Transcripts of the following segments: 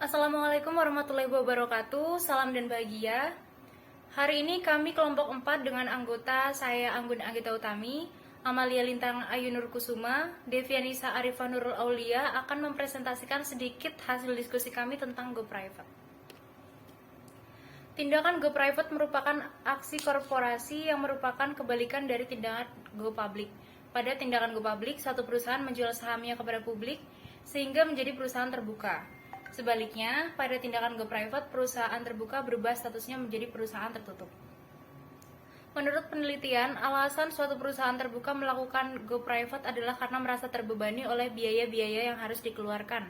Assalamualaikum warahmatullahi wabarakatuh. Salam dan bahagia. Hari ini kami kelompok 4 dengan anggota saya Anggun Anggita Utami, Amalia Lintang Ayu Nur Kusuma, Devianisa Arifah Nurul Aulia akan mempresentasikan sedikit hasil diskusi kami tentang Go Private. Tindakan Go Private merupakan aksi korporasi yang merupakan kebalikan dari tindakan Go Public. Pada tindakan Go Public, satu perusahaan menjual sahamnya kepada publik sehingga menjadi perusahaan terbuka. Sebaliknya, pada tindakan Go Private, perusahaan terbuka berubah statusnya menjadi perusahaan tertutup. Menurut penelitian, alasan suatu perusahaan terbuka melakukan Go Private adalah karena merasa terbebani oleh biaya-biaya yang harus dikeluarkan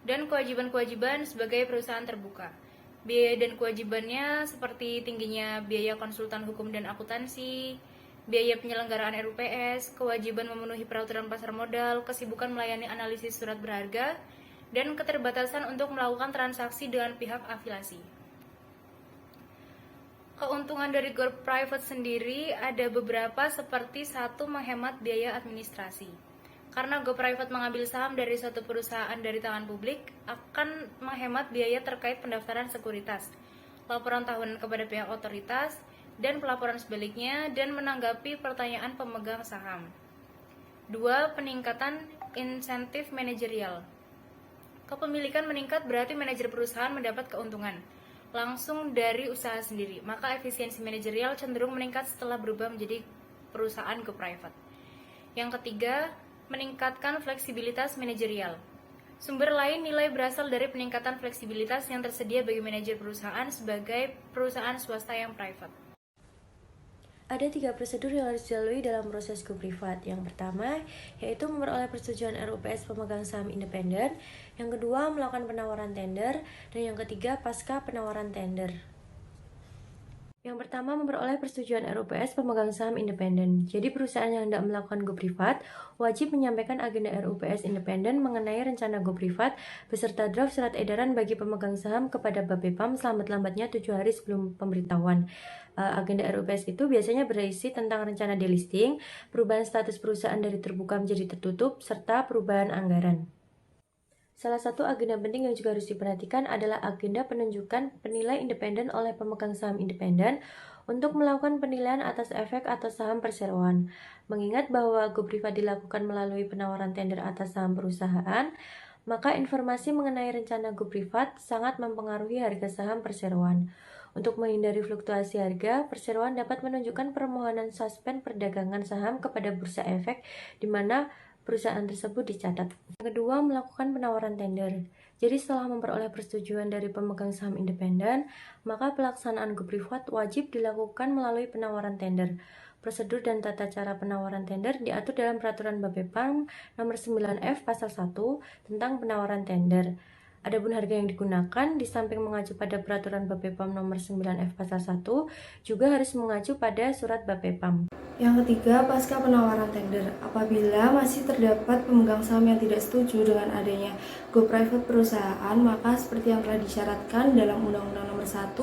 dan kewajiban-kewajiban sebagai perusahaan terbuka. Biaya dan kewajibannya seperti tingginya biaya konsultan hukum dan akuntansi, biaya penyelenggaraan RUPS, kewajiban memenuhi peraturan pasar modal, kesibukan melayani analisis surat berharga, dan keterbatasan untuk melakukan transaksi dengan pihak afiliasi. Keuntungan dari Go Private sendiri ada beberapa seperti satu, menghemat biaya administrasi. Karena Go Private mengambil saham dari suatu perusahaan dari tangan publik, akan menghemat biaya terkait pendaftaran sekuritas, laporan tahunan kepada pihak otoritas, dan pelaporan sebaliknya, dan menanggapi pertanyaan pemegang saham. 2. Peningkatan insentif manajerial. Kepemilikan meningkat berarti manajer perusahaan mendapat keuntungan langsung dari usaha sendiri, maka efisiensi manajerial cenderung meningkat setelah berubah menjadi perusahaan Go Private. Yang ketiga, meningkatkan fleksibilitas manajerial. Sumber lain nilai berasal dari peningkatan fleksibilitas yang tersedia bagi manajer perusahaan sebagai perusahaan swasta yang private. Ada 3 prosedur yang harus dilalui dalam proses Go Private. Yang pertama, yaitu memperoleh persetujuan RUPS pemegang saham independen. Yang kedua, melakukan penawaran tender. Dan yang ketiga, pasca penawaran tender. Yang pertama, memperoleh persetujuan RUPS pemegang saham independen. Jadi, perusahaan yang hendak melakukan Go Private wajib menyampaikan agenda RUPS independen mengenai rencana Go Private beserta draft surat edaran bagi pemegang saham kepada Bapepam selambat-lambatnya 7 hari sebelum pemberitahuan. Agenda RUPS itu biasanya berisi tentang rencana delisting, perubahan status perusahaan dari terbuka menjadi tertutup, serta perubahan anggaran. Salah satu agenda penting yang juga harus diperhatikan adalah agenda penunjukan penilai independen oleh pemegang saham independen untuk melakukan penilaian atas efek atas saham perseroan. Mengingat bahwa Go Private dilakukan melalui penawaran tender atas saham perusahaan, maka informasi mengenai rencana Go Private sangat mempengaruhi harga saham perseroan. Untuk menghindari fluktuasi harga, perseroan dapat menunjukkan permohonan suspend perdagangan saham kepada bursa efek di mana perusahaan tersebut dicatat. Yang kedua, melakukan penawaran tender. Jadi setelah memperoleh persetujuan dari pemegang saham independen, maka pelaksanaan Go Private wajib dilakukan melalui penawaran tender. Prosedur dan tata cara penawaran tender diatur dalam Peraturan Bapepam Nomor 9F Pasal 1 tentang penawaran tender. Adapun harga yang digunakan, di samping mengacu pada Peraturan Bapepam Nomor 9F Pasal 1, juga harus mengacu pada Surat Bapepam. Yang ketiga, pasca penawaran tender. Apabila masih terdapat pemegang saham yang tidak setuju dengan adanya Go Private perusahaan, maka seperti yang telah disyaratkan dalam Undang-Undang Nomor 1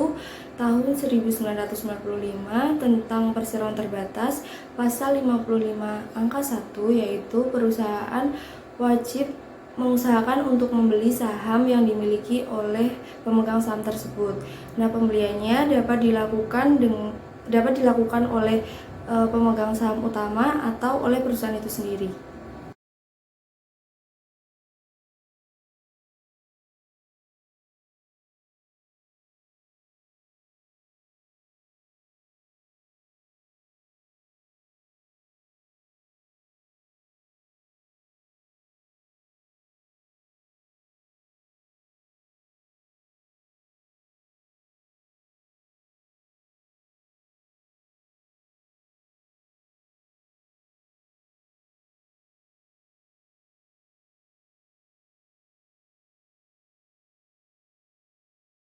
Tahun 1995 tentang perseroan terbatas, Pasal 55 Angka 1, yaitu perusahaan wajib mengusahakan untuk membeli saham yang dimiliki oleh pemegang saham tersebut. Nah, pembeliannya dapat dilakukan oleh pemegang saham utama atau oleh perusahaan itu sendiri.